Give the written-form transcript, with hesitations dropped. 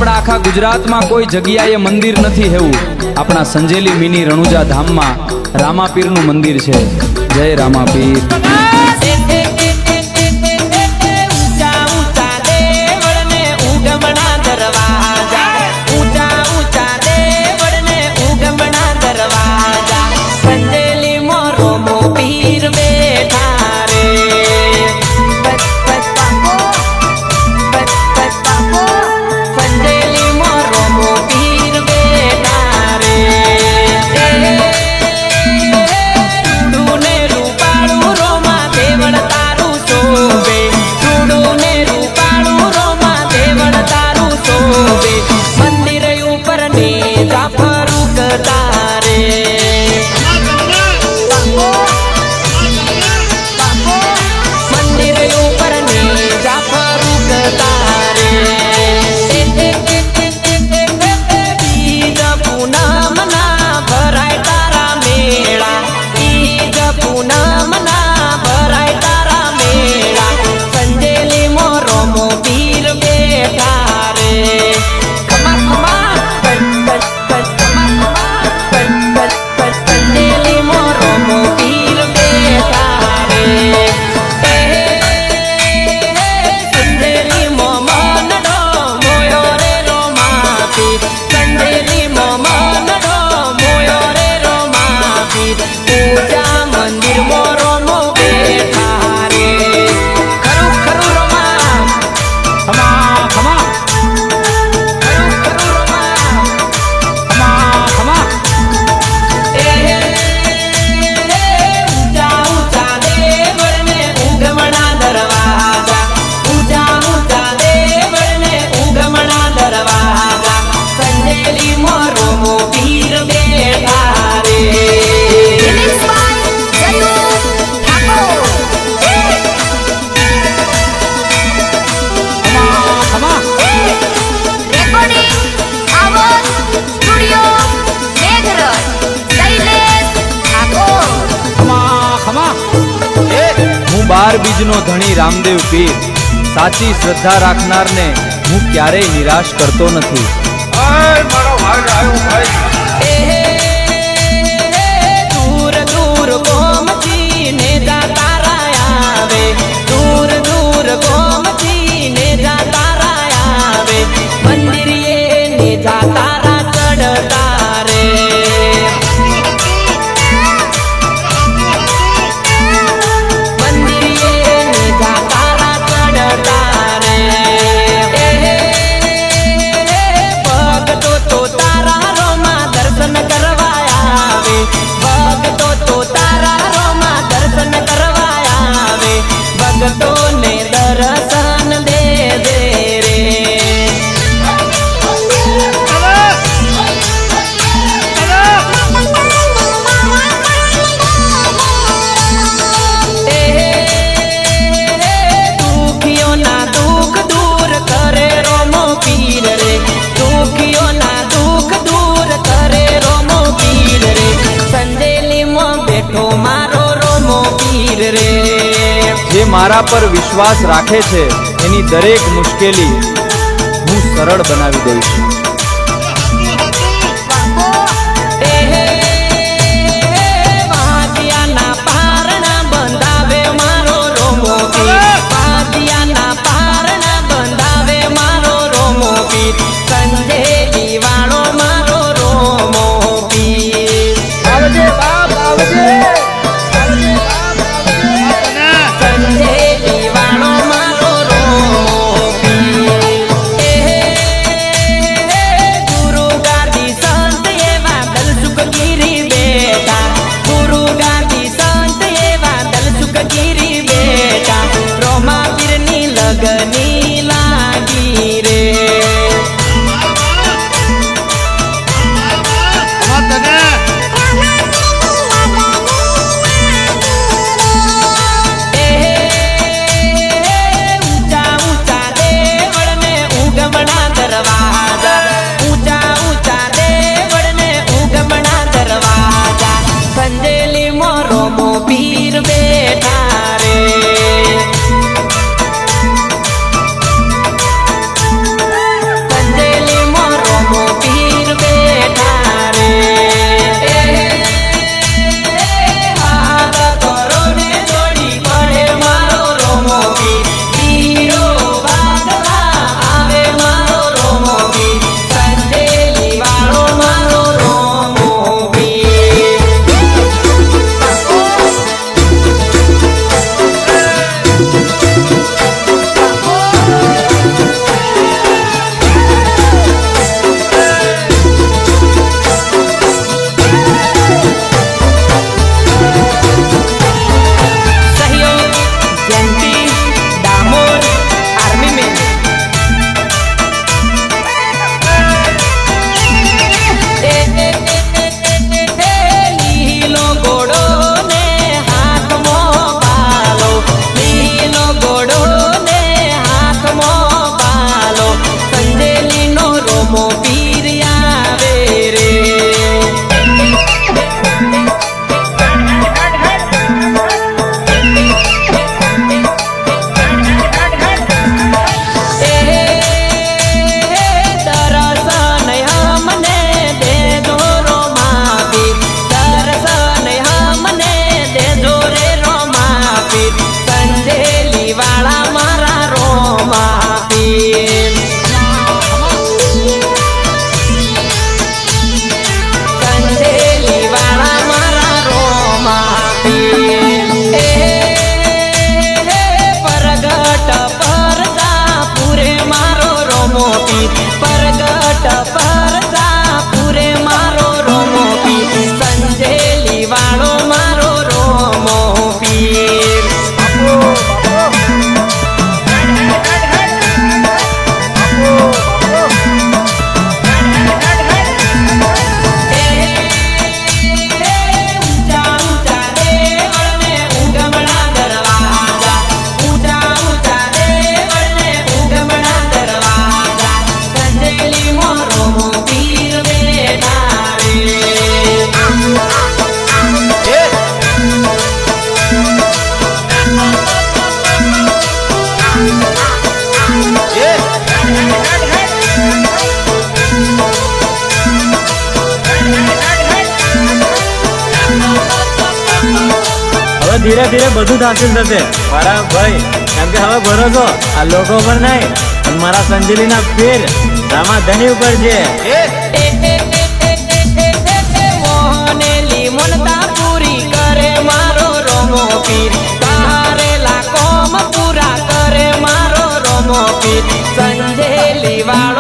આપણા આખા ગુજરાતમાં કોઈ જગ્યાએ મંદિર નથી હેવું આપણા સંજેલી મિની રણુજા ધામમાં રામાપીરનું મંદિર છે। જય રામાપીર। बार बीजनो धणी रामदेव पीर साची श्रद्धा राखनार ने हूँ क्यारे निराश करतो नथी। दूर दूर गोमती ने जाता रायावे, दूर दूर गोमती ने जाता रायावे, मंदिर ये ने जाता रा चढ़ता रे। भगतों ने दर्शन दे दे रे। दुखियों ना दुख दूर करे रोमो पीर रे, दुखियों ना दुख दूर करे रोमो पीर रे, संजेली में बैठो मारो रोमो पीर रे। जे मारा पर विश्वास राखे छे एनी दरेक मुश्केली हूँ सरल बनावी दईश। संजेली वालो मारो रोमो पीर। आवजे बाप आवजे, संजेली वालो मारो रोमो पीर। गुरु गादी संत एवा दल सुखगिरी बेटा, गुरु गादी संत एवा दल सुखगिरी बेटा, रोमा पीरनी लगनी लागी रे। संजेली मोरो मो पीर बेटा रे। संजेली ધીરે ધીરે બધું જ હાસિલ થશે મારા ભાઈ. કેમ કે હવે ભરોસો આ લોકો પર નહીં પણ મારા સંજેલીના પીર રામા ધની ઉપર છે. મોહનેલી મનતા પૂરી કરે મારો રોમો પીર, તારેલા કોમ પૂરા કરે મારો રોમો પીર. સંજેલી વાળો